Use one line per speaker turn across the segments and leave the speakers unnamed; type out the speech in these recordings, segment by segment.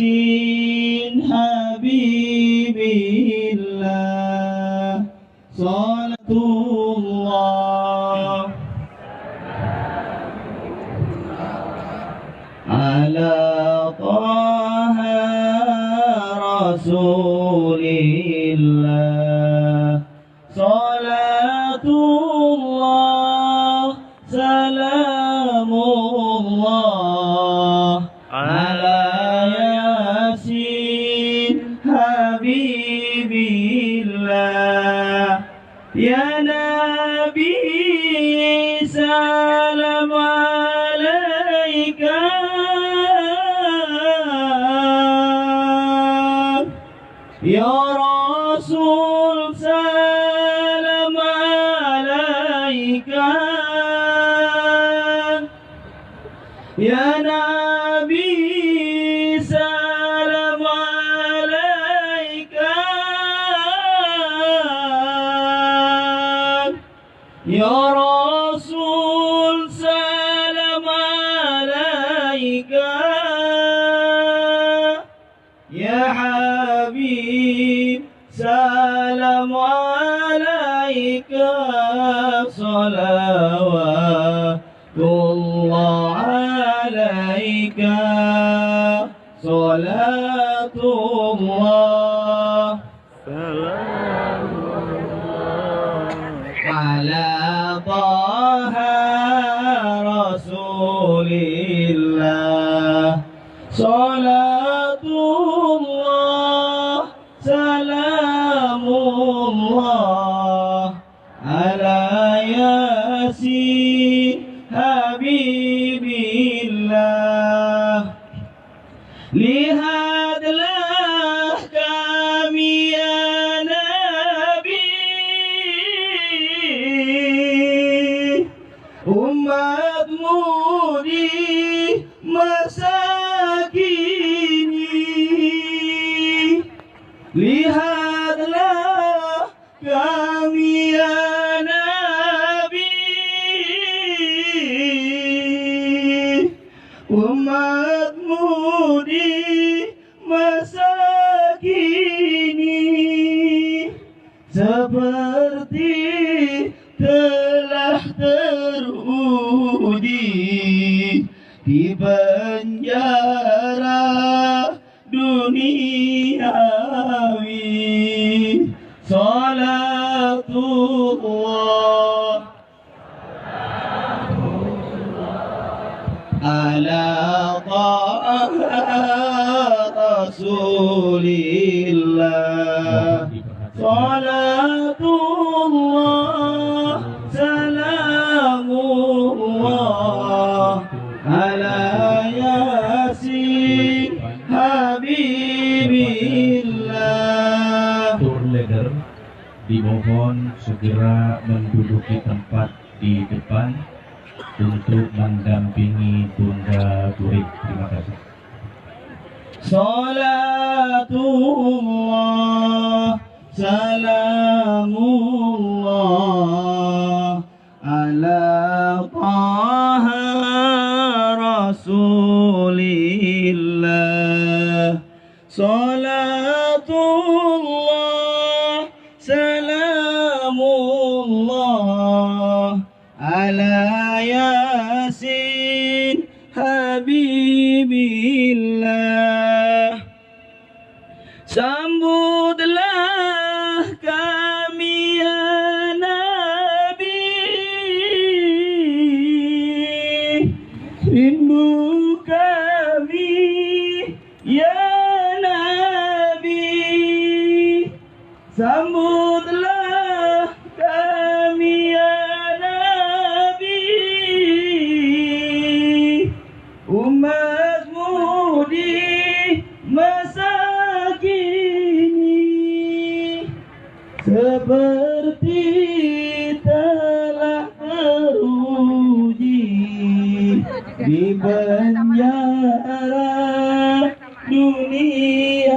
Yasin Habibillah Salatullah ala Taha Rasulillah Salatullah Salamullah ala Yasin Habibillah Ya Nabi salam alaika Ya Rasul salam alaika Ya Nabi salam alaika Ya Rasul salam alaika Ya Habib salam alaika salawatullah alaika salatullah ala Taha Rasulillah Salatullah Salamullah ala Yasin Habibillah Lihatlah kami ya Nabi umatmu di masa kini lihatlah kami ya Nabi umatmu di masa kini seperti telah teruji di penjara duniawi Salatullah ala Taha Rasulillah Salatullah Salamullah ala Yasin Habibillah.
Tour leader dimohon segera menduduki tempat di depan untuk mendampingi Bunda Turik. Terima kasih.
Salatullah Salamullah ala Taha Rasulillah Salatullah Salamullah ala Yasin Habibillah Sambutlah kami ya Nabi rindu kami ya Nabi Sambutlah kami ya Nabi umatmu di masa kini seperti telah teruji di penjara duniawi.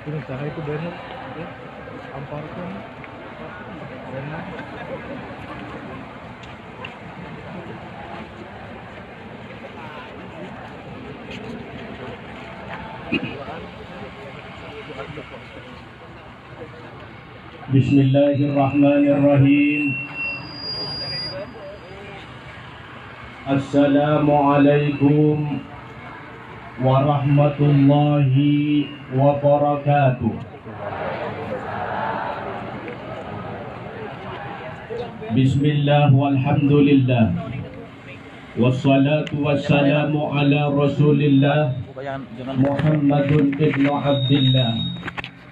Usaha itu benar, ya. Amparkan, benar.
Bismillahirrahmanirrahim. Assalamualaikum warahmatullahi wabarakatuh. Bismillah walhamdulillah. Wassalatu wassalamu ala rasulillah Muhammadun ibnu Abdillah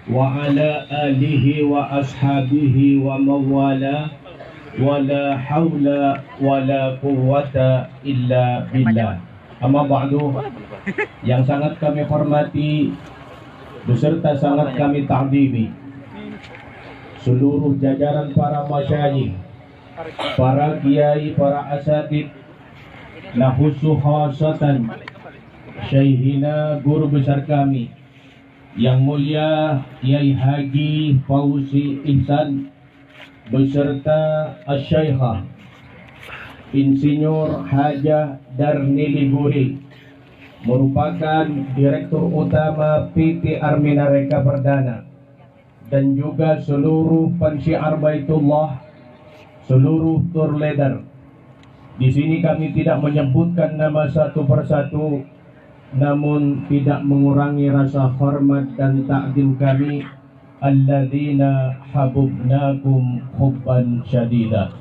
wa ala alihi wa ashabihi wa mawala wa la hawla wa la quwwata illa billah. Amma ba'du, yang sangat kami hormati beserta sangat kami ta'zimi seluruh jajaran para masyayikh, para kiai, para asatid, la khususatan Syekhina guru besar kami yang mulia Kiai Haji Fauzi Ihsan beserta Asy-Syekhah Insinyur Hajah Darnili Guri, merupakan Direktur Utama PT Armina Reka Perdana, dan juga seluruh pensyiar Baitullah, seluruh tour leader. Di sini kami tidak menyebutkan nama satu persatu, namun tidak mengurangi rasa hormat dan takdim kami, alladzina habubnakum hubban syadida.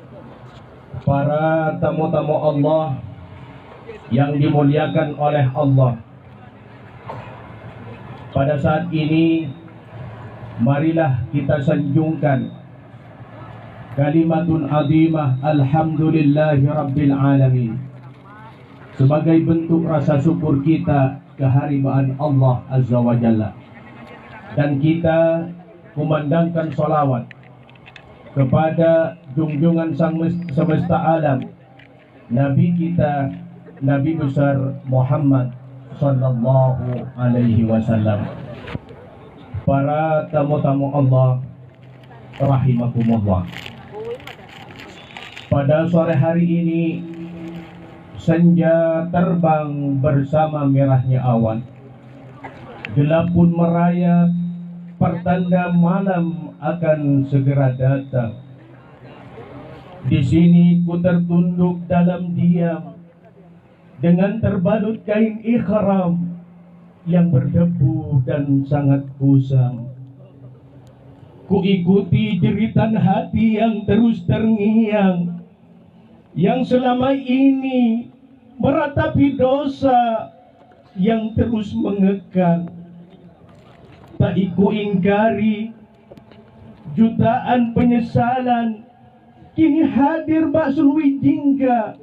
Para tamu-tamu Allah yang dimuliakan oleh Allah, pada saat ini marilah kita sanjungkan kalimatun azimah alhamdulillahi rabbil alamin sebagai bentuk rasa syukur kita kehadiran Allah Azza wa Jalla, dan kita kumandangkan sholawat kepada junjungan sang semesta alam, Nabi kita, Nabi besar Muhammad sallallahu alaihi wasallam. Para tamu-tamu Allah rahimakumullah, pada sore hari ini senja terbang bersama merahnya awan, gelap pun merayap, pertanda malam akan segera datang. Di sini ku tertunduk dalam diam dengan terbalut kain ikhram yang berdebu dan sangat kusam. Ku ikuti jeritan hati yang terus terngiang, yang selama ini meratapi dosa yang terus mengekang. Tak ku ingkari jutaan penyesalan kini hadir baksul wijingga,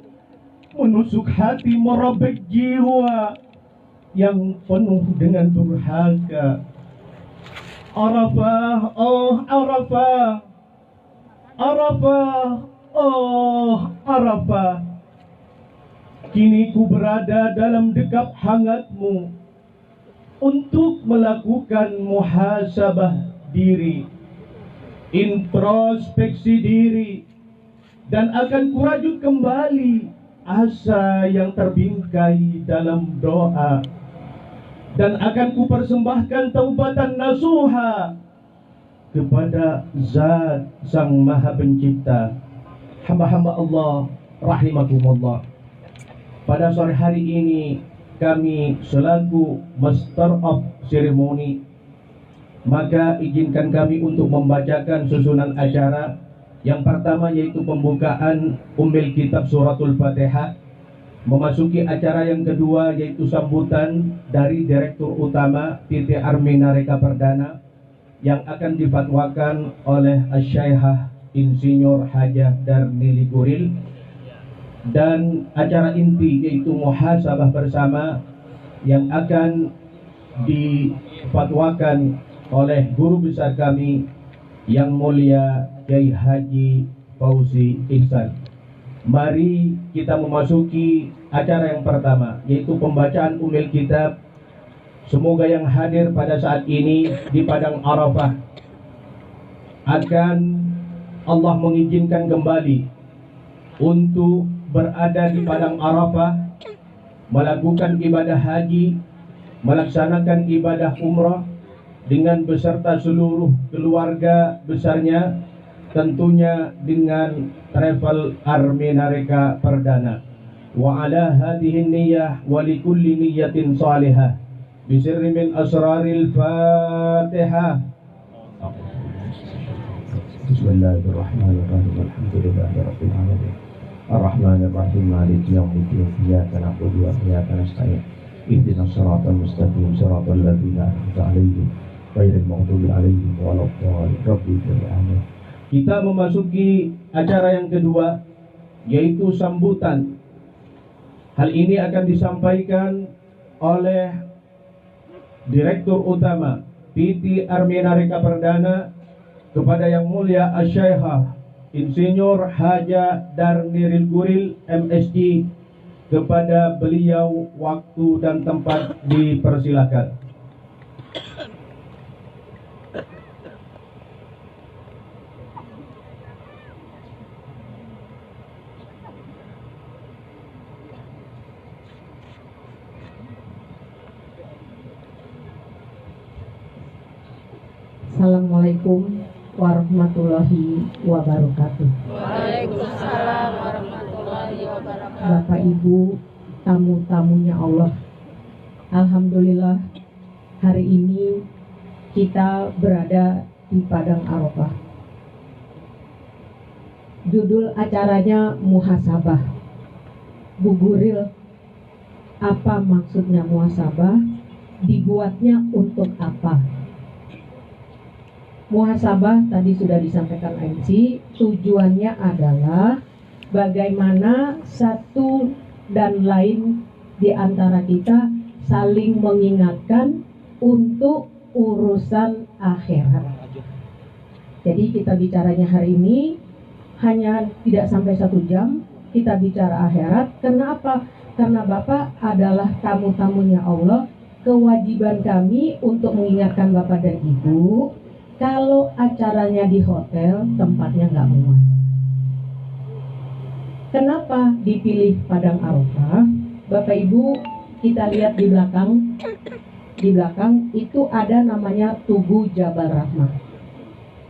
menusuk hati merobek jiwa yang penuh dengan durhaka. Arafah, oh Arafah, Arafah, oh Arafah, kini ku berada dalam dekap hangatmu untuk melakukan muhasabah diri, introspeksi diri, dan akan kurajut kembali asa yang terbingkai dalam doa, dan akan kupersembahkan taubatan nasuha kepada Zat Sang Maha Pencipta. Hamba-hamba Allah rahimakumullah, pada sore hari ini kami selaku Master of Ceremony, maka izinkan kami untuk membacakan susunan acara. Yang pertama yaitu pembukaan Ummul Kitab Suratul Fatihah. Memasuki acara yang kedua yaitu sambutan dari Direktur Utama PT Armina Reka Perdana yang akan difatwakan oleh Asy-Syekhah Insinyur Hajah Darnili Guril. Dan acara inti yaitu muhasabah bersama yang akan difatwakan oleh guru besar kami yang mulia Kiai Haji Fauzi Ihsan. Mari kita memasuki acara yang pertama yaitu pembacaan Ummul Kitab Semoga yang hadir pada saat ini di padang Arafah akan Allah mengizinkan kembali untuk berada di padang Arafah, melakukan ibadah haji, melaksanakan ibadah umrah dengan beserta seluruh keluarga besarnya, tentunya dengan travel Armenareka Perdana. Wa ala hadhihi niyyah wa likulli niyyatin salihah bisirri min asraril Fatihah. Bismillahirrahmanirrahim. Alhamdulillahirabbil alamin. Ar-Rahmanir-Rahim. Maliki yaumiddin. Iyyaka na'budu wa iyyaka nasta'in. Ihdinas siratal mustaqim. Siratal ladzina an'amta 'alaihim ghairil maghdubi 'alaihim waladdallin. Rabbil alamin. Kita memasuki acara yang kedua, yaitu sambutan. Hal ini akan disampaikan oleh Direktur Utama PT Armenareka Perdana kepada Yang Mulia Asy-Syaikh Insinyur Haja Darniril Guril MSc. Kepada beliau waktu dan tempat dipersilakan.
Assalamualaikum warahmatullahi wabarakatuh.
Waalaikumsalam warahmatullahi wabarakatuh.
Bapak Ibu, tamu-tamunya Allah, alhamdulillah hari ini kita berada di padang Arafah. Judul acaranya muhasabah. Bu Guril, apa maksudnya muhasabah? Dibuatnya untuk apa? Muhasabah tadi sudah disampaikan MC, tujuannya adalah bagaimana satu dan lain di antara kita saling mengingatkan untuk urusan akhirat. Jadi kita bicaranya hari ini hanya tidak sampai 1 jam, kita bicara akhirat. Kenapa? Karena Bapak adalah tamu-tamunya Allah. Kewajiban kami untuk mengingatkan Bapak dan Ibu, kalau acaranya di hotel, tempatnya nggak muat. Kenapa dipilih padang Arafah? Bapak Ibu, kita lihat di belakang. Di belakang itu ada namanya Tugu Jabal Rahmah.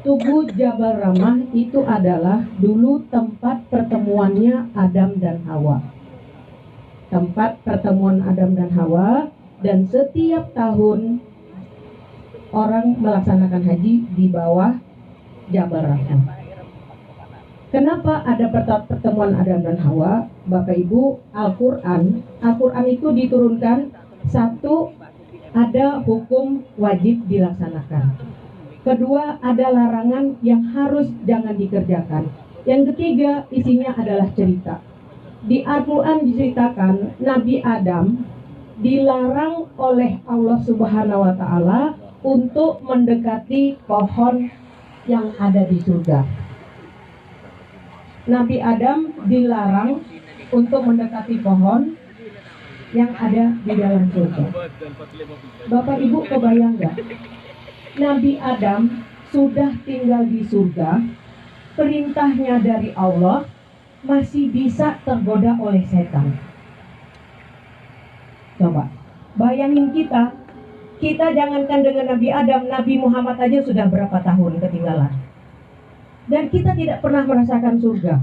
Tugu Jabal Rahmah itu adalah dulu tempat pertemuannya Adam dan Hawa. Tempat pertemuan Adam dan Hawa, dan setiap tahun orang melaksanakan haji di bawah Jabal Rahmah. Kenapa ada pertemuan Adam dan Hawa? Bapak Ibu, Al-Quran itu diturunkan, satu, ada hukum wajib dilaksanakan. Kedua, ada larangan yang harus jangan dikerjakan. Yang ketiga, isinya adalah cerita. Di Al-Quran diceritakan Nabi Adam dilarang oleh Allah Subhanahu wa Ta'ala untuk mendekati pohon yang ada di surga. Nabi Adam dilarang untuk mendekati pohon yang ada di dalam surga. Bapak Ibu kebayang nggak? Nabi Adam sudah tinggal di surga, perintahnya dari Allah, masih bisa tergoda oleh setan. Coba bayangin kita jangankan dengan Nabi Adam, Nabi Muhammad aja sudah berapa tahun ketinggalan. Dan kita tidak pernah merasakan surga.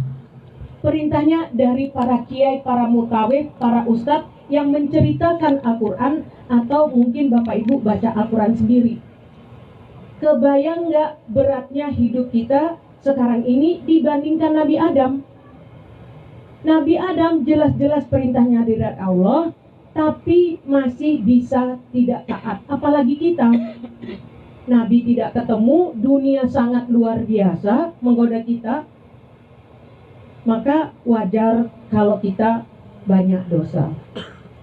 Perintahnya dari para kiai, para mutawif, para ustadz yang menceritakan Al-Quran, atau mungkin Bapak Ibu baca Al-Quran sendiri. Kebayang nggak beratnya hidup kita sekarang ini dibandingkan Nabi Adam? Nabi Adam jelas-jelas perintahnya dari Allah, tapi masih bisa tidak taat. Apalagi kita, Nabi tidak ketemu, dunia sangat luar biasa menggoda kita, maka wajar kalau kita banyak dosa.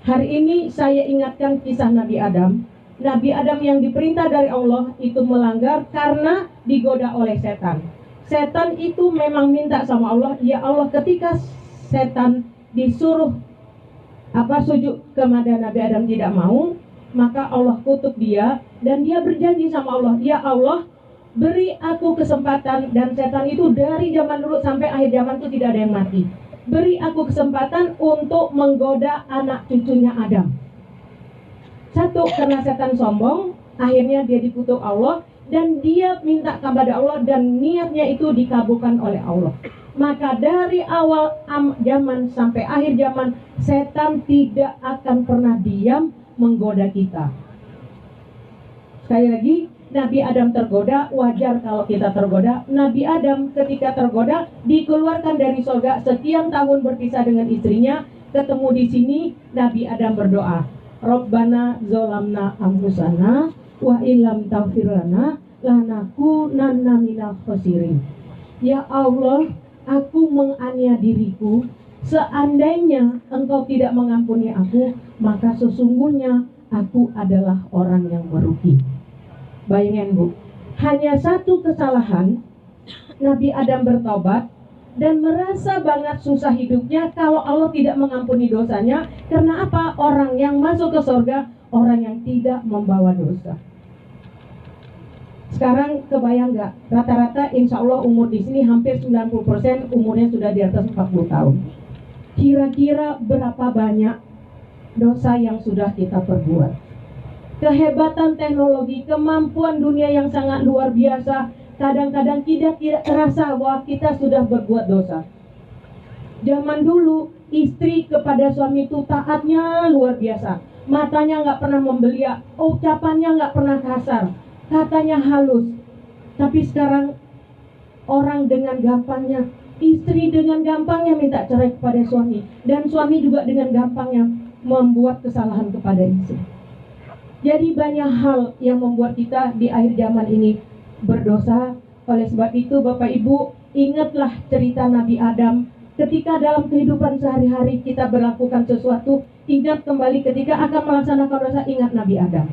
Hari ini saya ingatkan kisah Nabi Adam. Nabi Adam yang diperintah dari Allah itu melanggar karena digoda oleh setan. Setan itu memang minta sama Allah, ya Allah, ketika setan disuruh sujud kepada Nabi Adam tidak mau, maka Allah kutuk dia dan dia berjanji sama Allah, ya Allah, beri aku kesempatan. Dan setan itu dari zaman dulu sampai akhir zaman itu tidak ada yang mati. Beri aku kesempatan untuk menggoda anak cucunya Adam. Satu, karena setan sombong, akhirnya dia dikutuk Allah dan dia minta kepada Allah dan niatnya itu dikabulkan oleh Allah. Maka dari awal zaman sampai akhir zaman, setan tidak akan pernah diam menggoda kita. Sekali lagi, Nabi Adam tergoda, wajar kalau kita tergoda. Nabi Adam ketika tergoda dikeluarkan dari surga, sekian tahun berpisah dengan istrinya, ketemu di sini. Nabi Adam berdoa, Rabbana zolamna anfusana wa illam taghfir lana lanakunanna minal khosirin. Ya Allah, aku menganiaya diriku. Seandainya Engkau tidak mengampuni aku, maka sesungguhnya aku adalah orang yang merugi. Bayangin Bu, hanya satu kesalahan, Nabi Adam bertobat dan merasa banget susah hidupnya kalau Allah tidak mengampuni dosanya. Karena apa? Orang yang masuk ke surga, orang yang tidak membawa dosa. Sekarang kebayang nggak? Rata-rata insya Allah umur di sini hampir 90% umurnya sudah di atas 40 tahun. Kira-kira berapa banyak dosa yang sudah kita perbuat? Kehebatan teknologi, kemampuan dunia yang sangat luar biasa, kadang-kadang tidak terasa bahwa kita sudah berbuat dosa. Zaman dulu istri kepada suami itu taatnya luar biasa, matanya nggak pernah membeliak, ucapannya nggak pernah kasar, katanya halus. Tapi sekarang orang dengan gampangnya, istri dengan gampangnya minta cerai kepada suami, dan suami juga dengan gampangnya membuat kesalahan kepada istri. Jadi banyak hal yang membuat kita di akhir zaman ini berdosa. Oleh sebab itu Bapak Ibu, ingatlah cerita Nabi Adam. Ketika dalam kehidupan sehari-hari kita berlakukan sesuatu, ingat kembali ketika akan melaksanakan dosa, ingat Nabi Adam.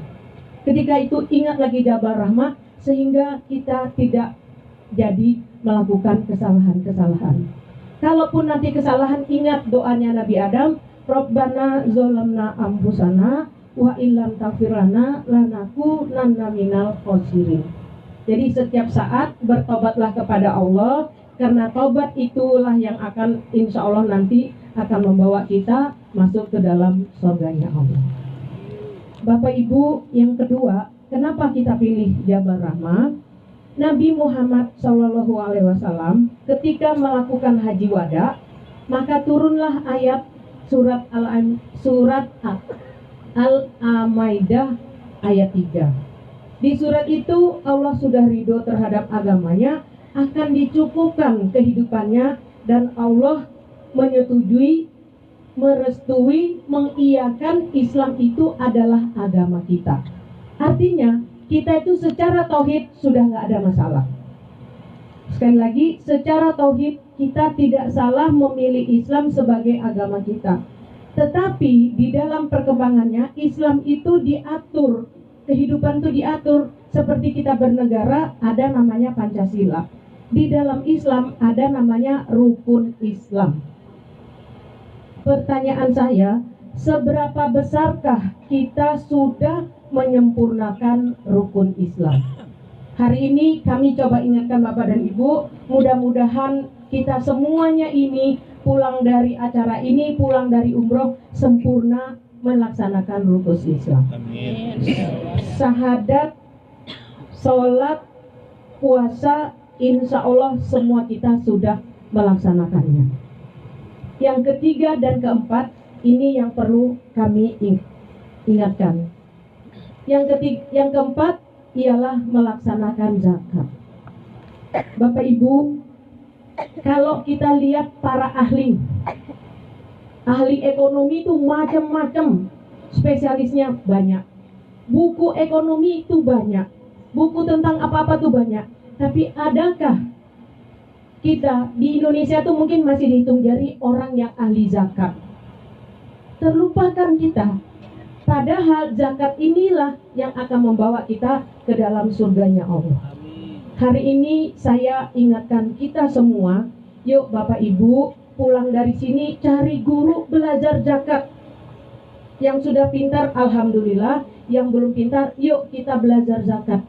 Ketika itu ingat lagi Jabal Rahmah, sehingga kita tidak jadi melakukan kesalahan-kesalahan. Kalaupun nanti kesalahan, ingat doanya Nabi Adam, Rabbana zolamna anfusana wa illam taghfir lana lanakunanna minal khosirin. Jadi setiap saat bertobatlah kepada Allah, karena tobat itulah yang akan insya Allah nanti akan membawa kita masuk ke dalam surganya Allah. Bapak Ibu, yang kedua, kenapa kita pilih Jabal Rahmah? Nabi Muhammad SAW ketika melakukan haji wada, maka turunlah ayat surat Al-Maidah ayat 3. Di surat itu Allah sudah ridho terhadap agamanya, akan dicukupkan kehidupannya, dan Allah menyetujui, merestui, mengiyakan Islam itu adalah agama kita. Artinya kita itu secara tauhid sudah nggak ada masalah. Sekali lagi, secara tauhid kita tidak salah memilih Islam sebagai agama kita. Tetapi di dalam perkembangannya Islam itu diatur, kehidupan itu diatur. Seperti kita bernegara, ada namanya Pancasila. Di dalam Islam ada namanya rukun Islam. Pertanyaan saya, seberapa besarkah kita sudah menyempurnakan rukun Islam? Hari ini kami coba ingatkan Bapak dan Ibu, mudah-mudahan kita semuanya ini pulang dari acara ini, pulang dari umroh, sempurna melaksanakan rukun Islam.
Amin.
Syahadat, sholat, puasa, insya Allah semua kita sudah melaksanakannya. Yang ketiga dan keempat, ini yang perlu kami ingatkan. Yang keempat ialah melaksanakan zakat. Bapak Ibu, kalau kita lihat para ahli ekonomi itu macam-macam, spesialisnya banyak. Buku ekonomi itu banyak, buku tentang apa-apa itu banyak. Tapi adakah kita di Indonesia itu mungkin masih dihitung jari orang yang ahli zakat? Terlupakan kita. Padahal zakat inilah yang akan membawa kita ke dalam surganya Allah. Hari ini saya ingatkan kita semua, yuk Bapak Ibu pulang dari sini cari guru belajar zakat. Yang sudah pintar, alhamdulillah. Yang belum pintar, yuk kita belajar zakat.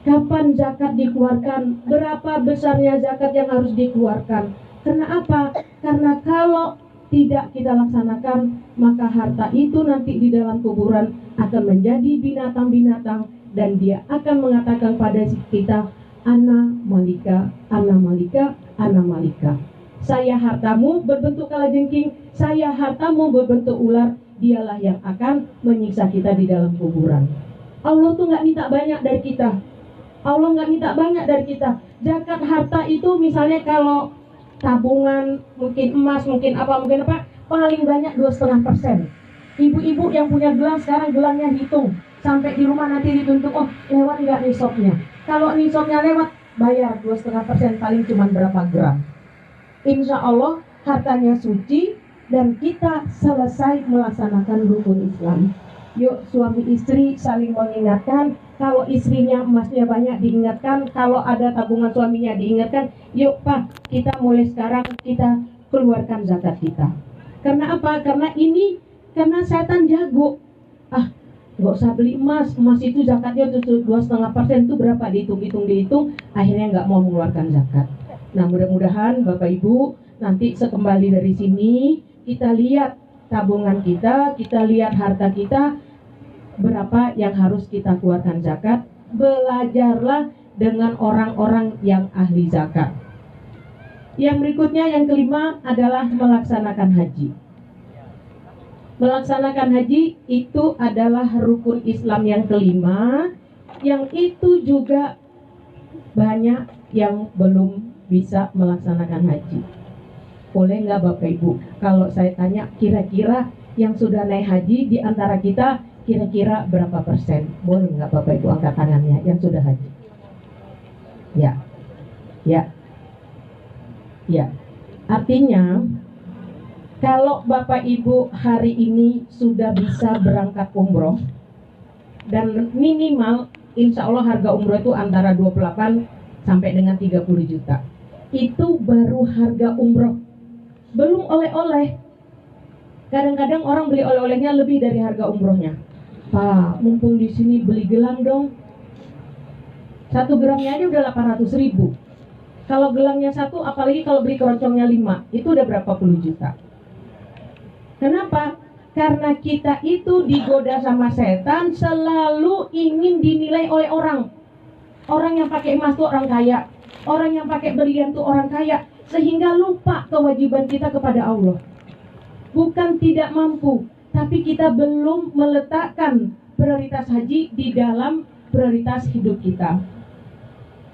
Kapan zakat dikeluarkan? Berapa besarnya zakat yang harus dikeluarkan? Karena apa? Karena kalau tidak kita laksanakan, maka harta itu nanti di dalam kuburan akan menjadi binatang-binatang, dan dia akan mengatakan pada kita, ana malika, ana malika, ana malika. Saya hartamu berbentuk kalajengking, saya hartamu berbentuk ular, dialah yang akan menyiksa kita di dalam kuburan. Allah tuh nggak minta banyak dari kita. Allah nggak minta banyak dari kita. Zakat harta itu misalnya kalau tabungan, mungkin emas, mungkin apa, paling banyak 2,5%. Ibu-ibu yang punya gelang sekarang gelangnya hitung. Sampai di rumah nanti dituntut, oh lewat nggak nisabnya. Kalau nisabnya lewat, bayar 2,5%, paling cuma berapa gram. Insya Allah hartanya suci, dan kita selesai melaksanakan rukun Islam. Yuk suami istri saling mengingatkan. Kalau istrinya emasnya banyak diingatkan, kalau ada tabungan suaminya diingatkan. Yuk Pak, kita mulai sekarang kita keluarkan zakat kita. Karena apa? Karena setan jago. Nggak usah beli emas itu zakatnya 2,5%, itu berapa, dihitung, akhirnya nggak mau mengeluarkan zakat. Nah, mudah-mudahan Bapak Ibu nanti sekembali dari sini kita lihat tabungan kita lihat harta kita, berapa yang harus kita keluarkan zakat. Belajarlah dengan orang-orang yang ahli zakat. Yang berikutnya, yang kelima adalah melaksanakan haji. Melaksanakan haji itu adalah rukun Islam yang kelima, yang itu juga banyak yang belum bisa melaksanakan haji. Boleh nggak Bapak Ibu, kalau saya tanya kira-kira yang sudah naik haji di antara kita kira-kira berapa persen? Boleh nggak Bapak Ibu angkat tangannya yang sudah haji? Ya. Artinya kalau Bapak Ibu hari ini sudah bisa berangkat umroh, dan minimal insya Allah harga umroh itu antara 28 sampai dengan 30 juta. Itu baru harga umroh. Belum oleh-oleh. Kadang-kadang orang beli oleh-olehnya lebih dari harga umrohnya. Pak, mumpung di sini beli gelang dong. 1 gramnya aja udah 800.000. Kalau gelangnya 1, apalagi kalau beli keroncongnya 5, itu udah berapa puluh juta. Kenapa? Karena kita itu digoda sama setan, selalu ingin dinilai oleh orang. Orang yang pakai emas tuh orang kaya, orang yang pakai berlian tuh orang kaya, sehingga lupa kewajiban kita kepada Allah. Bukan tidak mampu, tapi kita belum meletakkan prioritas haji di dalam prioritas hidup kita.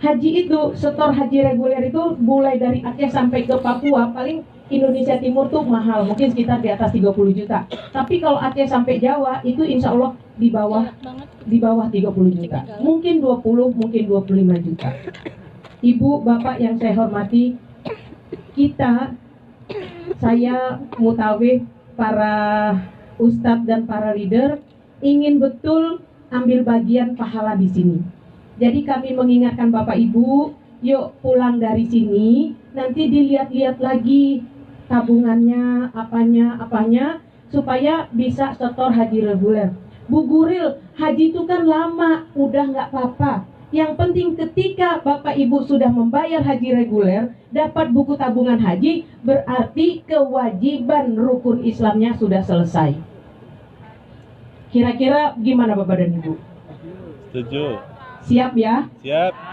Haji itu, setor haji reguler itu mulai dari Aceh sampai ke Papua, paling Indonesia Timur tuh mahal, mungkin sekitar di atas 30 juta. Tapi kalau Aceh sampai Jawa itu insya Allah di bawah 30 juta. Mungkin 20, mungkin 25 juta. Ibu, Bapak yang saya hormati, saya mutawif, para ustadz dan para leader ingin betul ambil bagian pahala di sini. Jadi kami mengingatkan Bapak Ibu, yuk pulang dari sini nanti dilihat-lihat lagi tabungannya, apanya, supaya bisa setor haji reguler. Bu Guril, haji itu kan lama, udah nggak apa-apa. Yang penting ketika Bapak Ibu sudah membayar haji reguler, dapat buku tabungan haji, berarti kewajiban rukun Islamnya sudah selesai. Kira-kira gimana Bapak dan Ibu?
Setuju.
Siap ya?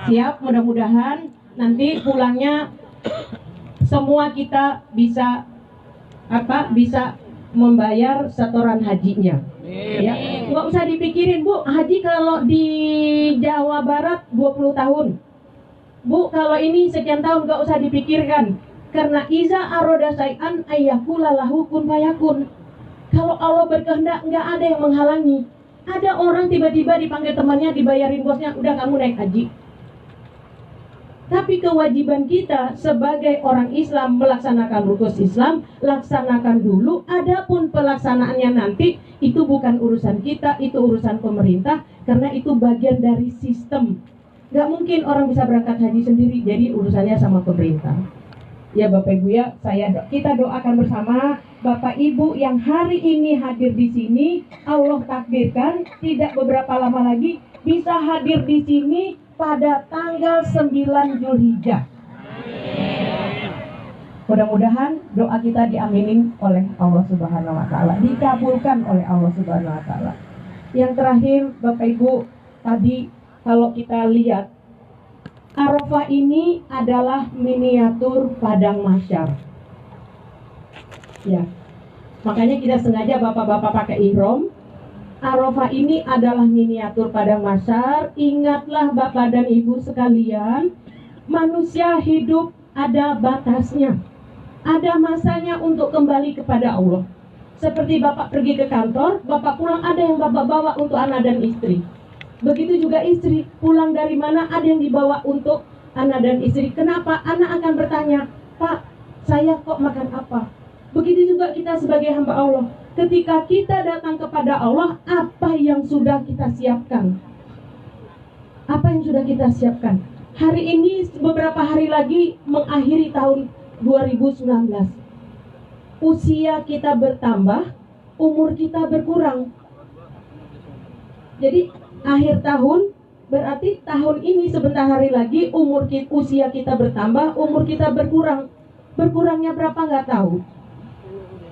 Siap, mudah-mudahan nanti pulangnya semua kita bisa membayar setoran hajinya. Ya, nggak usah dipikirin Bu, haji kalau di Jawa Barat 20 tahun. Bu, kalau ini sekian tahun, nggak usah dipikirkan. Karena iza aroda say'an ayyakula lahu kun fayakun. Kalau Allah berkehendak, nggak ada yang menghalangi. Ada orang tiba-tiba dipanggil temannya, dibayarin bosnya, udah kamu naik haji. Tapi kewajiban kita sebagai orang Islam melaksanakan rukun Islam, laksanakan dulu. Adapun pelaksanaannya nanti, itu bukan urusan kita, itu urusan pemerintah, karena itu bagian dari sistem. Gak mungkin orang bisa berangkat haji sendiri, jadi urusannya sama pemerintah. Ya Bapak Ibu ya, kita doakan bersama Bapak Ibu yang hari ini hadir di sini, Allah takdirkan tidak beberapa lama lagi bisa hadir di sini pada tanggal 9 Zulhijjah. Mudah-mudahan doa kita diaminin oleh Allah Subhanahu wa taala, dikabulkan oleh Allah Subhanahu wa taala. Yang terakhir, Bapak Ibu, tadi kalau kita lihat Arafah ini adalah miniatur padang mahsyar. Ya. Makanya kita sengaja bapak-bapak pakai ihram. Arafah ini adalah miniatur padang mahsyar. Ingatlah Bapak dan Ibu sekalian, manusia hidup ada batasnya. Ada masanya untuk kembali kepada Allah. Seperti Bapak pergi ke kantor, Bapak pulang ada yang Bapak bawa untuk anak dan istri. Begitu juga istri, pulang dari mana ada yang dibawa untuk anak dan istri. Kenapa? Anak akan bertanya, Pak, saya kok makan apa? Begitu juga kita sebagai hamba Allah. Ketika kita datang kepada Allah, apa yang sudah kita siapkan? Apa yang sudah kita siapkan? Hari ini beberapa hari lagi mengakhiri tahun 2019. Usia kita bertambah, umur kita berkurang. Jadi akhir tahun berarti tahun ini sebentar hari lagi usia kita bertambah, umur kita berkurang. Berkurangnya berapa nggak tahu.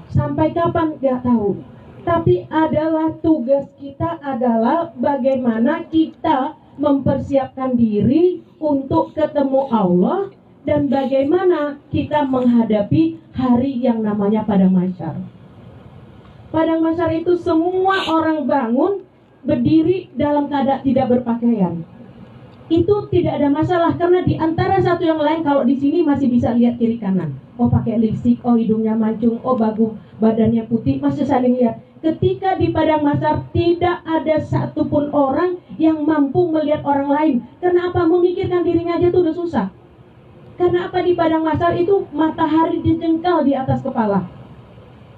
Sampai kapan nggak tahu. Tapi adalah tugas kita adalah bagaimana kita mempersiapkan diri untuk ketemu Allah dan bagaimana kita menghadapi hari yang namanya padang mahsyar. Padang mahsyar itu semua orang bangun berdiri dalam keadaan tidak berpakaian. Itu tidak ada masalah karena di antara satu yang lain kalau di sini masih bisa lihat kiri kanan. Oh pakai lipstik, oh hidungnya mancung, oh badannya putih, masih saling lihat. Ketika di padang mahsyar tidak ada satupun orang yang mampu melihat orang lain. Kenapa? Memikirkan dirinya aja itu udah susah. Karena apa? Di padang mahsyar itu matahari dijengkal di atas kepala.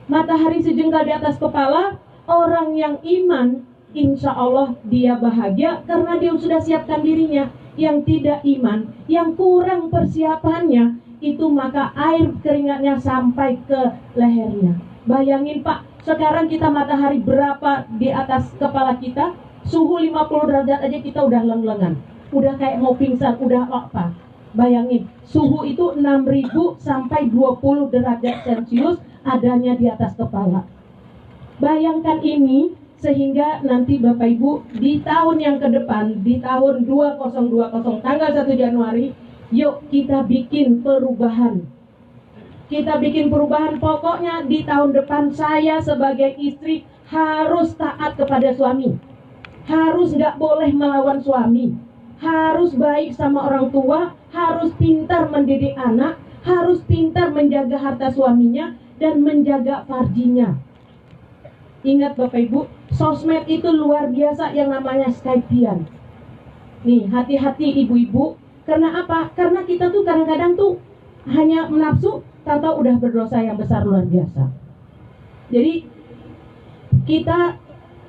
Matahari sejengkal di atas kepala, orang yang iman insya Allah dia bahagia karena dia sudah siapkan dirinya. Yang tidak iman, yang kurang persiapannya, itu maka air keringatnya sampai ke lehernya. Bayangin Pak, sekarang kita matahari berapa di atas kepala kita, suhu 50 derajat aja kita udah leng-lengan, udah kayak mau pingsan, udah apa. Bayangin, suhu itu 6.000 sampai 20 derajat Celcius adanya di atas kepala. Bayangkan ini, sehingga nanti Bapak Ibu di tahun yang ke depan, di tahun 2020 tanggal 1 Januari, yuk kita bikin perubahan. Kita bikin perubahan, pokoknya di tahun depan saya sebagai istri harus taat kepada suami. Harus nggak boleh melawan suami. Harus baik sama orang tua, harus pintar mendidik anak, harus pintar menjaga harta suaminya dan menjaga farjinya. Ingat Bapak Ibu, sosmed itu luar biasa yang namanya Skype-an. Nih, hati-hati ibu-ibu. Karena apa? Karena kita tuh kadang-kadang tuh hanya menafsu, tahu-tahu udah berdosa yang besar luar biasa. Jadi kita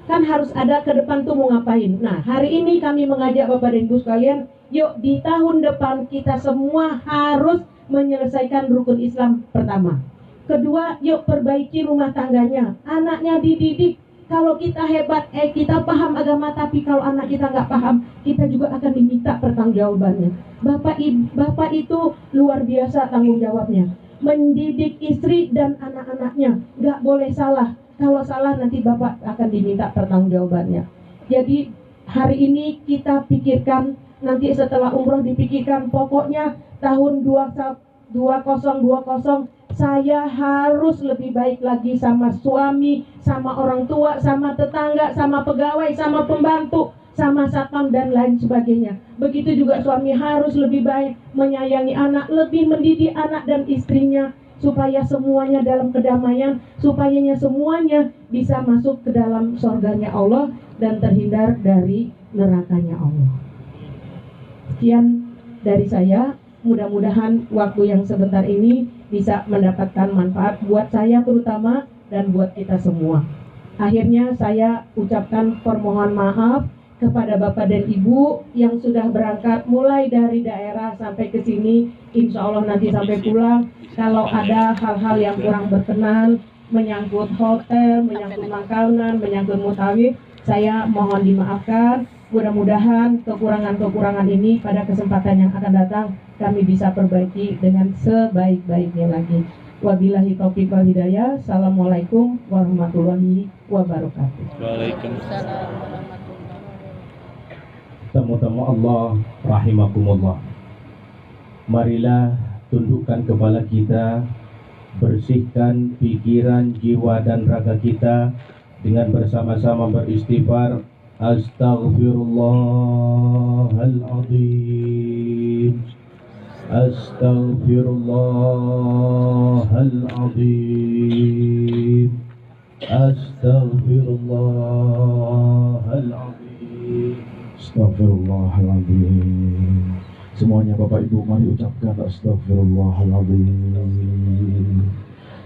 kan harus ada ke depan tuh mau ngapain. Nah, hari ini kami mengajak Bapak dan Ibu sekalian, yuk di tahun depan kita semua harus menyelesaikan rukun Islam pertama. Kedua, yuk perbaiki rumah tangganya, anaknya dididik. Kalau kita hebat, kita paham agama, tapi kalau anak kita nggak paham, kita juga akan diminta pertanggungjawabannya. Bapak itu luar biasa tanggung jawabnya, mendidik istri dan anak-anaknya, nggak boleh salah. Kalau salah nanti Bapak akan diminta pertanggungjawabannya. Jadi hari ini kita pikirkan, nanti setelah umroh dipikirkan, pokoknya tahun 2020 saya harus lebih baik lagi sama suami, sama orang tua, sama tetangga, sama pegawai, sama pembantu, sama satpam dan lain sebagainya. Begitu juga suami harus lebih baik menyayangi anak, lebih mendidik anak dan istrinya, supaya semuanya dalam kedamaian, supaya semuanya bisa masuk ke dalam surganya Allah dan terhindar dari nerakanya Allah. Sekian dari saya. Mudah-mudahan waktu yang sebentar ini bisa mendapatkan manfaat buat saya terutama dan buat kita semua. Akhirnya saya ucapkan permohonan maaf kepada Bapak dan Ibu yang sudah berangkat mulai dari daerah sampai ke sini. Insya Allah nanti sampai pulang, kalau ada hal-hal yang kurang berkenan menyangkut hotel, menyangkut makanan, menyangkut mutawif, saya mohon dimaafkan. Mudah-mudahan kekurangan-kekurangan ini pada kesempatan yang akan datang kami bisa perbaiki dengan sebaik-baiknya lagi. Wabillahi taufiq wal hidayah. Assalamualaikum warahmatullahi wabarakatuh.
Waalaikumsalam warahmatullahi wabarakatuh.
Tamu-tamu Allah rahimakumullah. Marilah tundukkan kepala kita, bersihkan pikiran, jiwa dan raga kita dengan bersama-sama beristighfar. Astaghfirullahaladzim, Astaghfirullahaladzim, Astaghfirullahaladzim,
Astagfirullahaladzim. Semuanya Bapak Ibu mari ucapkan astagfirullahaladzim.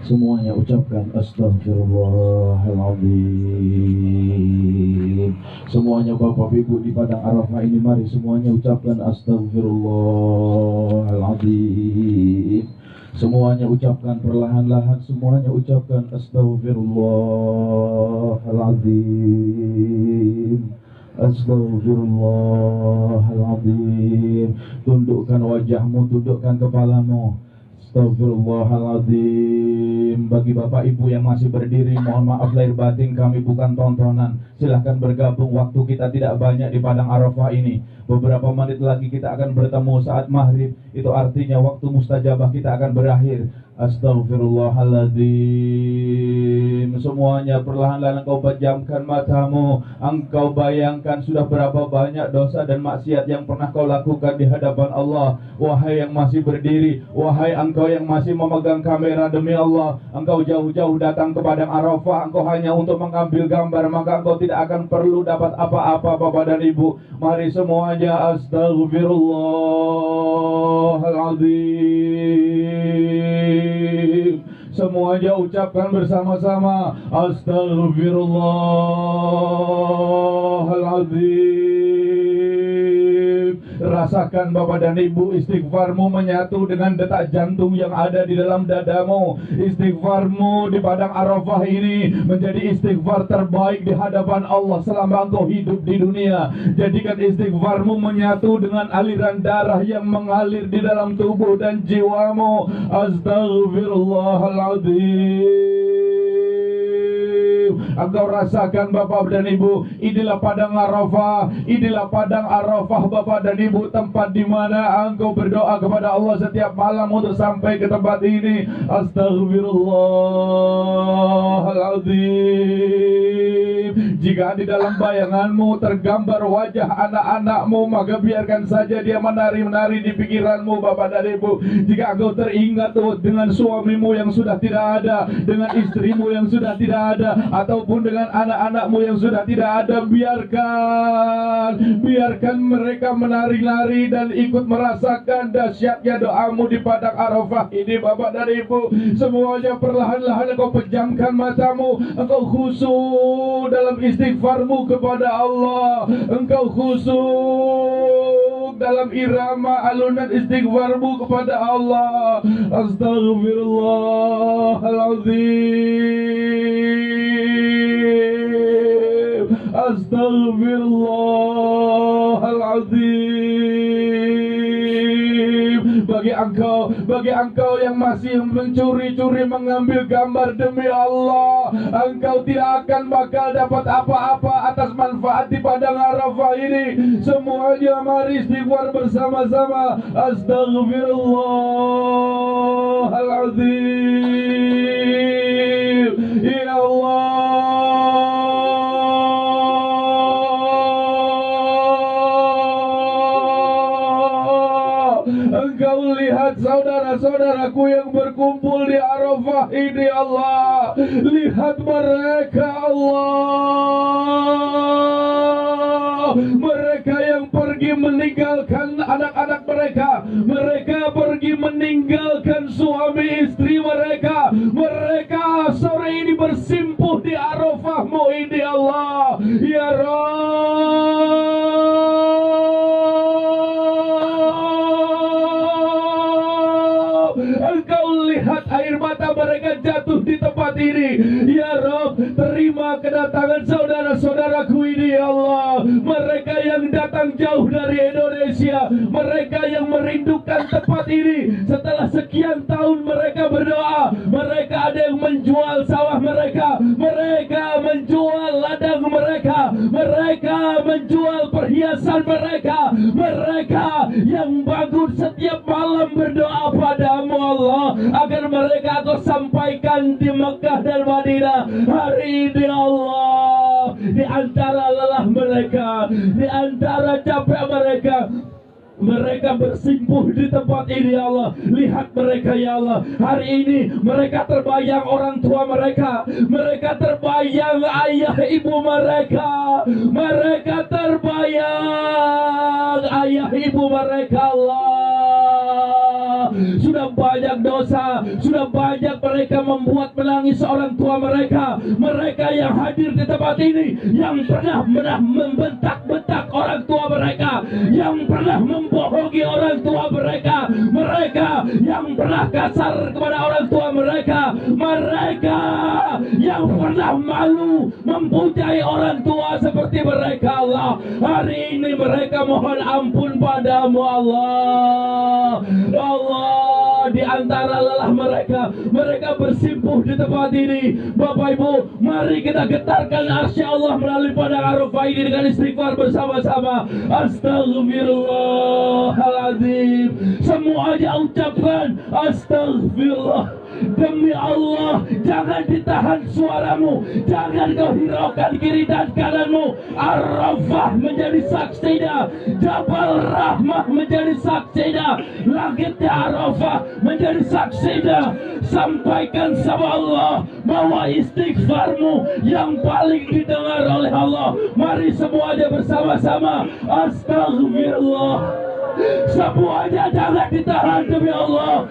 Semuanya ucapkan astagfirullahaladzim. Semuanya Bapak Ibu di padang Arafah ini mari semuanya ucapkan astagfirullahaladzim. Semuanya ucapkan perlahan-lahan, semuanya ucapkan astagfirullahaladzim. Astagfirullahaladzim. Tundukkan wajahmu, tundukkan kepalamu. Astagfirullahaladzim. Bagi Bapak Ibu yang masih berdiri, mohon maaf lahir batin, kami bukan tontonan. Silahkan bergabung, waktu kita tidak banyak di padang Arafah ini. Beberapa menit lagi kita akan bertemu saat maghrib. Itu artinya waktu mustajabah kita akan berakhir. Astagfirullahaladzim. Semuanya perlahan-lahan engkau pejamkan matamu. Engkau bayangkan sudah berapa banyak dosa dan maksiat yang pernah kau lakukan di hadapan Allah. Wahai yang masih berdiri, wahai engkau yang masih memegang kamera, demi Allah, engkau jauh-jauh datang ke padang Arafah, engkau hanya untuk mengambil gambar, maka engkau tidak akan perlu dapat apa-apa Bapak dan Ibu. Mari semuanya astagfirullahaladzim. Semuanya ucapkan bersama-sama astagfirullahaladzim. Rasakan Bapak dan Ibu, istighfarmu menyatu dengan detak jantung yang ada di dalam dadamu. Istighfarmu di padang Arafah ini menjadi istighfar terbaik di hadapan Allah selama engkau hidup di dunia. Jadikan istighfarmu menyatu dengan aliran darah yang mengalir di dalam tubuh dan jiwamu. Astagfirullahaladzim. Engkau rasakan Bapak dan Ibu, inilah padang Arafah, inilah padang Arafah Bapak dan Ibu, tempat di mana engkau berdoa kepada Allah setiap malam untuk sampai ke tempat ini. Astagfirullahaladzim. Jika di dalam bayanganmu tergambar wajah anak-anakmu, maka biarkan saja dia menari-menari di pikiranmu Bapak dan Ibu. Jika engkau teringat dengan suamimu yang sudah tidak ada, dengan istrimu yang sudah tidak ada, ataupun dengan anak-anakmu yang sudah tidak ada, biarkan mereka menari-nari dan ikut merasakan dahsyatnya doamu di padang Arafah ini Bapak dan Ibu. Semuanya perlahan-lahan engkau pejamkan matamu, engkau khusyuk dalam istighfarmu kepada Allah, engkau khusyuk dalam irama alunan istighfarmu kepada Allah. Astagfirullahaladzim. Astagfirullahaladzim. Bagi engkau yang masih mencuri-curi mengambil gambar, demi Allah, engkau tidak akan bakal dapat apa-apa atas manfaat di padang Arafah ini. Semuanya mari istighfar bersama-sama. Astagfirullahaladzim. Ya Allah, Engkau lihat saudara-saudaraku yang berkumpul di Arafah ini Allah. Lihat mereka Allah. Mereka yang pergi meninggalkan anak-anak mereka. Mereka pergi meninggalkan suami istri mereka. Mereka sore ini bersimpuh di Arafahmu ini Allah. Ya Rabb, Engkau lihat air mata mereka jatuh di tempat ini.
saudaraku ini ya Allah, mereka yang datang jauh dari Indonesia, mereka yang merindukan tempat ini setelah sekian tahun mereka berdoa, mereka ada yang menjual sawah mereka, mereka menjual ladang mereka, mereka menjual perhiasan mereka, mereka yang bangun setiap malam berdoa padamu Allah, agar mereka Kau sampaikan di Mekah dan Madinah hari ini Allah. Di antara lelah mereka, di antara capek mereka, mereka bersimpuh di tempat ini ya Allah. Lihat mereka ya Allah, hari ini mereka terbayang orang tua mereka, mereka terbayang ayah ibu mereka, mereka terbayang ayah ibu mereka Allah. Sudah banyak dosa, sudah banyak mereka membuat menangis orang tua mereka, mereka yang hadir di tempat ini, yang pernah membentak-bentak orang tua mereka, yang pernah membohongi orang tua mereka, mereka yang pernah kasar kepada orang tua mereka, mereka yang pernah malu mempunyai orang tua seperti mereka Allah. Hari ini mereka mohon ampun padamu Allah. Allah, di antara lelah mereka, mereka bersimpuh di tempat ini. Bapak Ibu, mari kita getarkan arsy Allah melalui padang Arafah ini dengan istighfar bersama-sama. Astagfirullahaladzim. Semuanya ucapkan astagfirullah. Demi Allah, jangan ditahan suaramu, jangan kau hiraukan kiri dan kananmu. Arafah menjadi saksinya, Jabal Rahmah menjadi saksinya, langitnya Arafah menjadi saksinya. Sampaikan sama Allah bahwa istighfarmu yang paling didengar oleh Allah. Mari semuanya bersama-sama astagfirullah. Semuanya jangan ditahan demi Allah.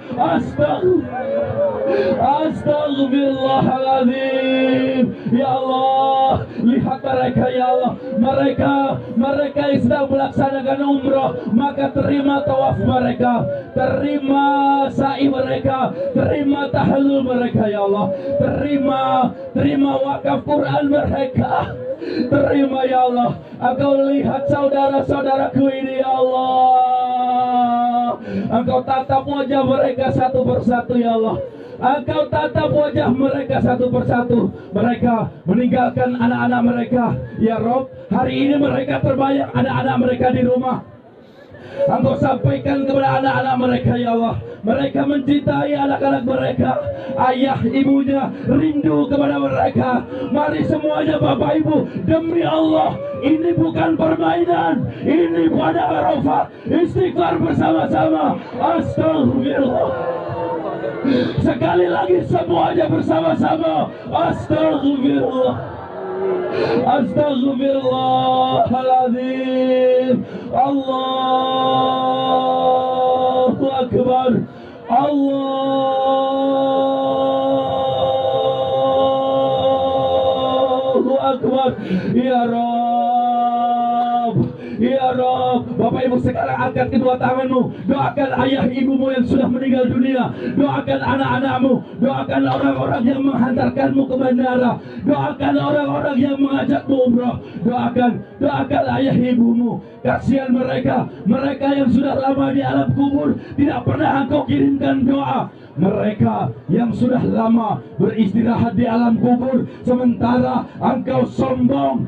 Astagfirullahaladzim. Ya Allah, lihat mereka ya Allah, mereka yang sedang melaksanakan umroh, maka terima tawaf mereka, terima sa'i mereka, terima tahallul mereka ya Allah, terima wakaf Quran mereka, terima ya Allah. Engkau lihat saudara-saudaraku ini ya Allah, Engkau tatap wajah mereka satu persatu ya Allah. Engkau tatap wajah mereka satu persatu. Mereka meninggalkan anak-anak mereka ya Rob. Hari ini mereka terbayang anak-anak mereka di rumah. Engkau sampaikan kepada anak-anak mereka ya Allah, mereka mencintai anak-anak mereka, ayah ibunya rindu kepada mereka. Mari semuanya Bapak Ibu, demi Allah, ini bukan permainan, ini pada Arafah. Istighfar bersama-sama. Astagfirullah. Sekali lagi semuanya bersama-sama. Astagfirullah. Astagfirullahaladzim. Allahu Akbar. Allahu Akbar. Ya Rabb, ya Rabb. Bapak Ibu sekarang angkat kedua tanganmu, doakan ayah ibumu yang sudah meninggal dunia, doakan anak-anakmu, doakan orang-orang yang menghantarkanmu ke bandara, doakan orang-orang yang mengajakmu umroh, doakan ayah ibumu. Kasihan mereka yang sudah lama di alam kubur, tidak pernah engkau kirimkan doa. Mereka yang sudah lama beristirahat di alam kubur, sementara engkau sombong,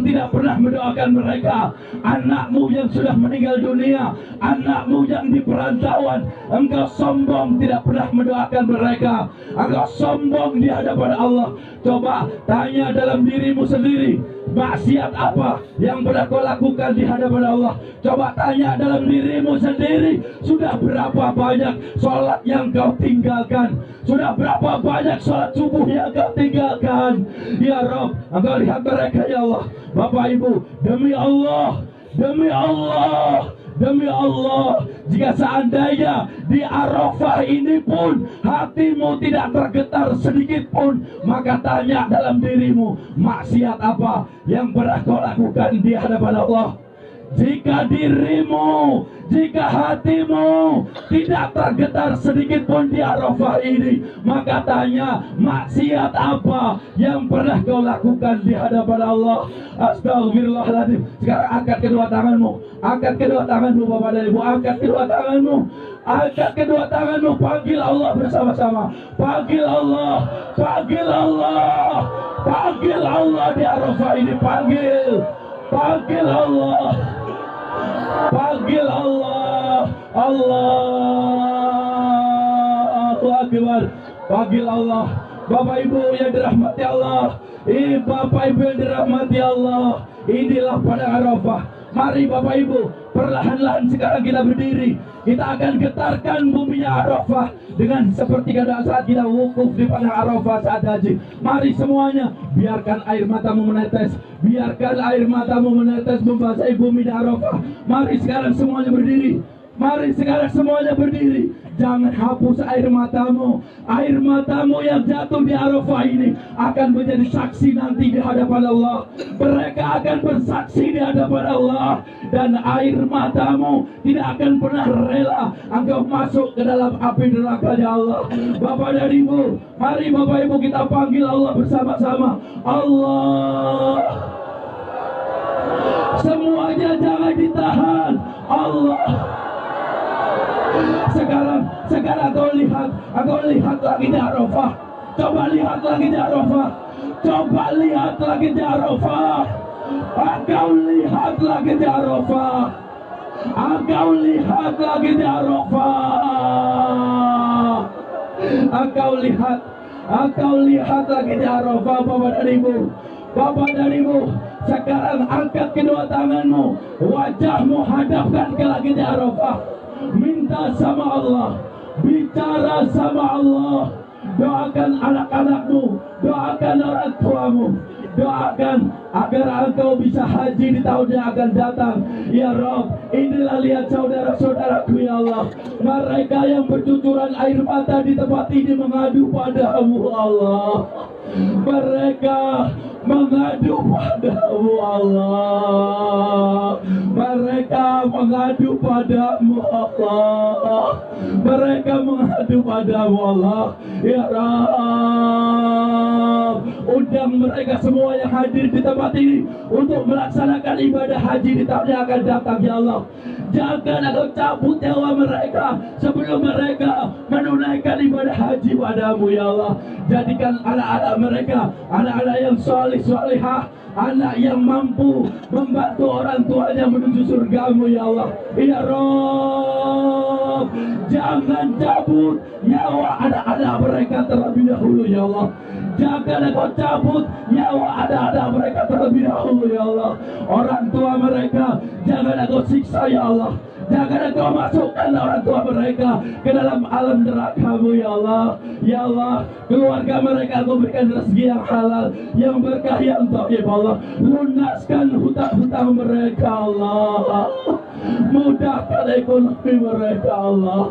tidak pernah mendoakan mereka. Anakmu yang sudah meninggal dunia, anakmu yang di perantauan, engkau sombong, tidak pernah mendoakan mereka. Engkau sombong di hadapan Allah. Coba tanya dalam dirimu sendiri, maksiat apa yang pernah kau lakukan di hadapan Allah? Coba tanya dalam dirimu sendiri, sudah berapa banyak sholat yang kau tinggalkan? Sudah berapa banyak sholat subuh yang kau tinggalkan? Ya Rabb, engkau lihat mereka ya Allah. Bapak Ibu, demi Allah, jika seandainya di Arafah ini pun hatimu tidak tergetar sedikit pun, maka tanya dalam dirimu, maksiat apa yang pernah kau lakukan di hadapan Allah? Jika dirimu Jika hatimu tidak tergetar sedikit pun di Arafah ini, maka tanya, maksiat apa yang pernah kau lakukan di hadapan Allah? Astagfirullahaladzim. Sekarang angkat kedua tanganmu, angkat kedua tanganmu Bapak dan Ibu, angkat kedua tanganmu, angkat kedua tanganmu, panggil Allah bersama-sama, panggil Allah, panggil Allah, panggil Allah di Arafah ini, panggil, panggil Allah, panggil Allah, Allahu Akbar, panggil Allah. Bapak Ibu yang dirahmati Allah, Bapak Ibu yang dirahmati Allah, inilah padang Arafah. Mari Bapak Ibu, perlahan-lahan sekarang kita berdiri. Kita akan getarkan bumi Arafah dengan seperti pada saat kita wukuf di padang Arafah saat haji. Mari semuanya, biarkan air matamu menetes, biarkan air matamu menetes membasahi bumi di Arafah. Mari sekarang semuanya berdiri. Mari sekarang semuanya berdiri. Jangan hapus air matamu. Air matamu yang jatuh di Arafah ini akan menjadi saksi nanti di hadapan Allah. Mereka akan bersaksi di hadapan Allah. Dan air matamu tidak akan pernah rela engkau masuk ke dalam api neraka Allah. Bapak dan Ibu, mari Bapak Ibu kita panggil Allah bersama-sama. Allah. Semuanya jangan ditahan. Allah. Sekarang kau lihat lagi di Arafah. Coba lihat lagi di Arafah. Coba lihat lagi di Arafah. Engkau lihat lagi di Arafah. Engkau lihat lagi di Arafah. Engkau lihat lagi di Arafah, Bapak dan Ibu. Bapak dan Ibu, sekarang angkat kedua tanganmu, wajahmu hadapkan ke lagi di Arafah. Minta sama Allah, bicara sama Allah, doakan anak-anakmu, doakan orang tuamu, doakan agar engkau bisa haji di tahun yang akan datang. Ya Rabb, inilah lihat saudara-saudaraku ya Allah, mereka yang bercucuran air mata di tempat ini mengadu padamu Allah. Mereka mengadu padamu Allah. Mereka mengadu padamu Allah. Mereka mengadu padamu Allah. Ya Rabb, undang mereka semua yang hadir di tempat ini untuk melaksanakan ibadah haji di tahun yang akan datang ya Allah. Jangan engkau cabut nyawa mereka sebelum mereka menunaikan ibadah haji padamu ya Allah. Jadikan anak-anak mereka anak-anak yang salih-salihah, anak yang mampu membantu orang tuanya menuju surgamu ya Allah. Ya Rabb, jangan cabut nyawa anak-anak mereka terlebih dahulu ya Allah. Jangan engkau cabut nyawa anak-anak mereka terlebih dahulu ya Allah. Orang tua mereka jangan engkau siksa ya Allah. Jangan engkau masukkan orang tua mereka ke dalam alam neraka-Mu ya Allah. Ya Allah, keluarga mereka Engkau berikan rezeki yang halal, yang berkah, yang thayyib Allah. Lunaskan hutang-hutang mereka Allah. Mudahkan ekonomi mereka Allah.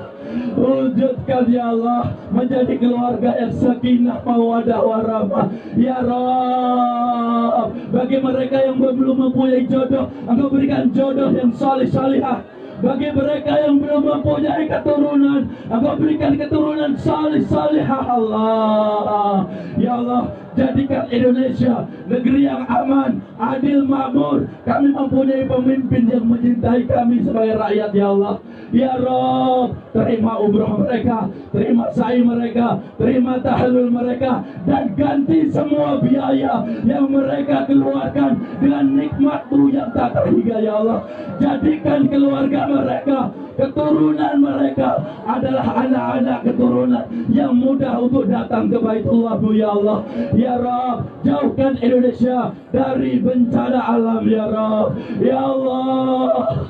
Wujudkan ya Allah menjadi keluarga yang sakinah mawaddah warahmah ya Rabb. Bagi mereka yang belum mempunyai jodoh, Engkau berikan jodoh yang salih-salihah. Bagi mereka yang belum mempunyai keturunan, Engkau berikan keturunan salih-salihah Allah. Ya Allah, jadikan Indonesia negeri yang aman, adil, makmur. Kami mempunyai pemimpin yang mencintai kami sebagai rakyat ya Allah. Ya Rabb, terima umrah mereka, terima sa'i mereka, terima tahlul mereka, dan ganti semua biaya yang mereka keluarkan dengan nikmat-Mu yang tak terhingga ya Allah. Jadikan keluarga mereka, keturunan mereka adalah anak-anak keturunan yang mudah untuk datang ke Baitullah-Mu ya Allah. Ya Rabb, jauhkan Indonesia dari bencana alam ya Rabb. Ya Allah,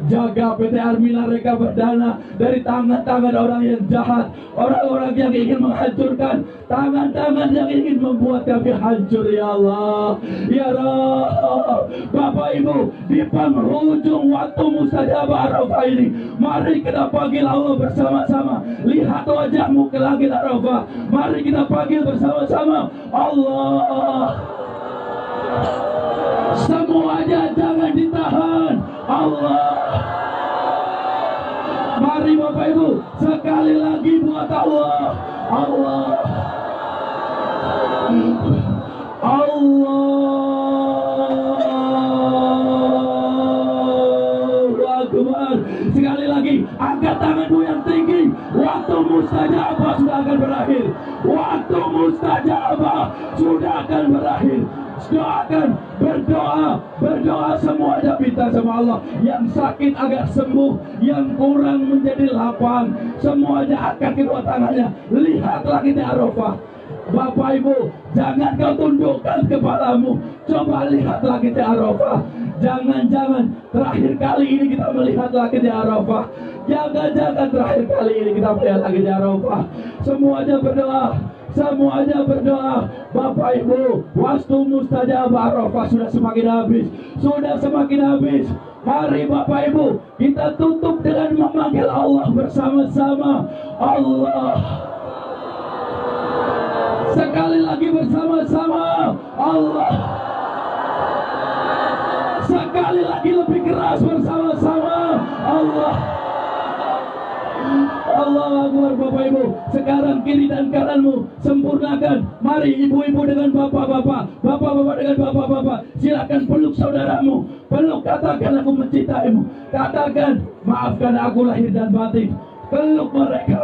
jaga PT Armina Reka Perdana dari tangan-tangan orang yang jahat, orang-orang yang ingin menghancurkan, tangan-tangan yang ingin membuat kami hancur ya Allah. Ya Rabb, Bapak Ibu, di penghujung waktu mustajabah Arafah ini, mari kita panggil Allah bersama-sama. Lihat wajahmu ke langit Arafah. Mari kita panggil bersama-sama Allah. Semuanya jangan ditahan. Allah. akan berakhir. Doakan, berdoa semuanya, minta sama Allah. Yang sakit agar sembuh, yang kurang menjadi lapang, semuanya angkat kedua tangannya. Lihat langit Arafah. Bapak Ibu, jangan kau tundukkan kepalamu. Coba lihat langit Arafah. Jangan-jangan terakhir kali ini kita melihat langit Arafah. Jangan-jangan terakhir kali ini kita melihat langit Arafah. Semuanya berdoa. Semuanya berdoa. Bapak Ibu, waktu mustajab Arafah sudah semakin habis. Sudah semakin habis. Mari Bapak Ibu, kita tutup dengan memanggil Allah bersama-sama. Allah. Sekali lagi bersama-sama. Allah. Sekali lagi lebih keras bersama-sama. Allah. Allah Akbar. Bapak Ibu, sekarang kiri dan kananmu sempurnakan. Mari ibu-ibu dengan bapak-bapak, bapak-bapak dengan bapak-bapak, silakan peluk saudaramu. Peluk, katakan aku mencintaimu. Katakan maafkan aku lahir dan batin. Peluk mereka.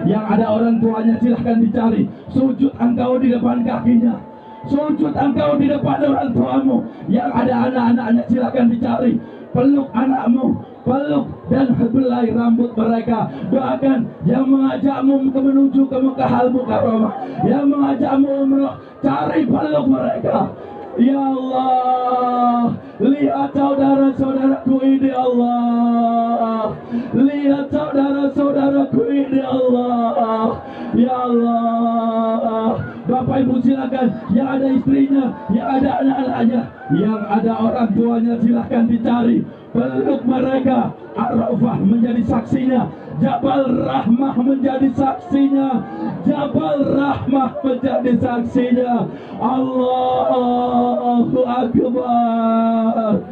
Yang ada orang tuanya silahkan dicari. Sujud engkau di depan kakinya. Sujud engkau di depan orang tuamu. Yang ada anak-anaknya silahkan dicari. Peluk anakmu, peluk dan belai rambut mereka. Doakan yang mengajakmu menuju ke Mekah Al-Mukarramah, yang mengajakmu umrah, cari peluk mereka. Ya Allah, lihat saudara-saudaraku ini Allah. Lihat saudara-saudaraku ini Allah. Ya Allah. Bapak Ibu silakan, yang ada istrinya, yang ada anak-anaknya, yang ada orang tuanya silahkan dicari. Peluk mereka. Arafah menjadi saksinya. Jabal Rahmah menjadi saksinya. Jabal Rahmah menjadi saksinya. Allahu Akbar.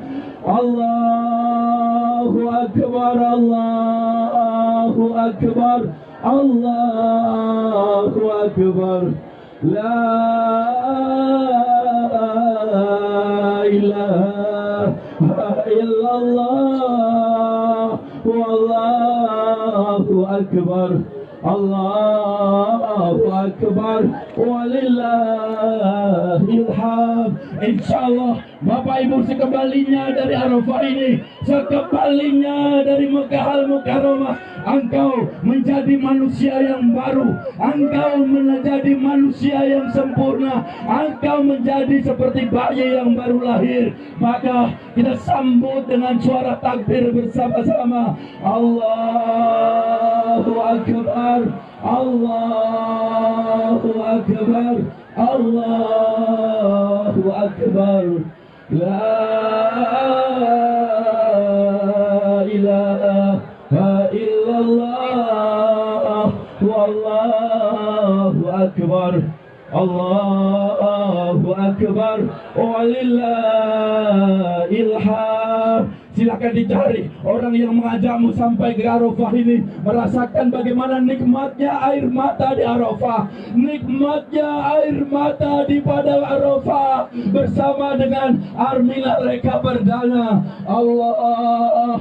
Allahu Akbar. Allahu Akbar. Allahu Akbar. La ilaha illallah. Wallahu akbar. Allahu akbar. Walillahil hamd. Insyaallah Bapak Ibu, sekembalinya dari Arafah ini, sekembalinya dari Mekah Al-Mukarramah, engkau menjadi manusia yang baru. Engkau menjadi manusia yang sempurna. Engkau menjadi seperti bayi yang baru lahir. Maka kita sambut dengan suara takbir bersama-sama. Allahu Akbar. Allahu Akbar. Allahu Akbar. La ilaha illallah. Wallahu akbar. Allahu akbar. Walillahil hamd. Silakan dicari orang yang mengajakmu sampai ke Arafah ini, merasakan bagaimana nikmatnya air mata di Arafah, nikmatnya air mata di padang Arafah bersama dengan Armila Reka Perdana. Allah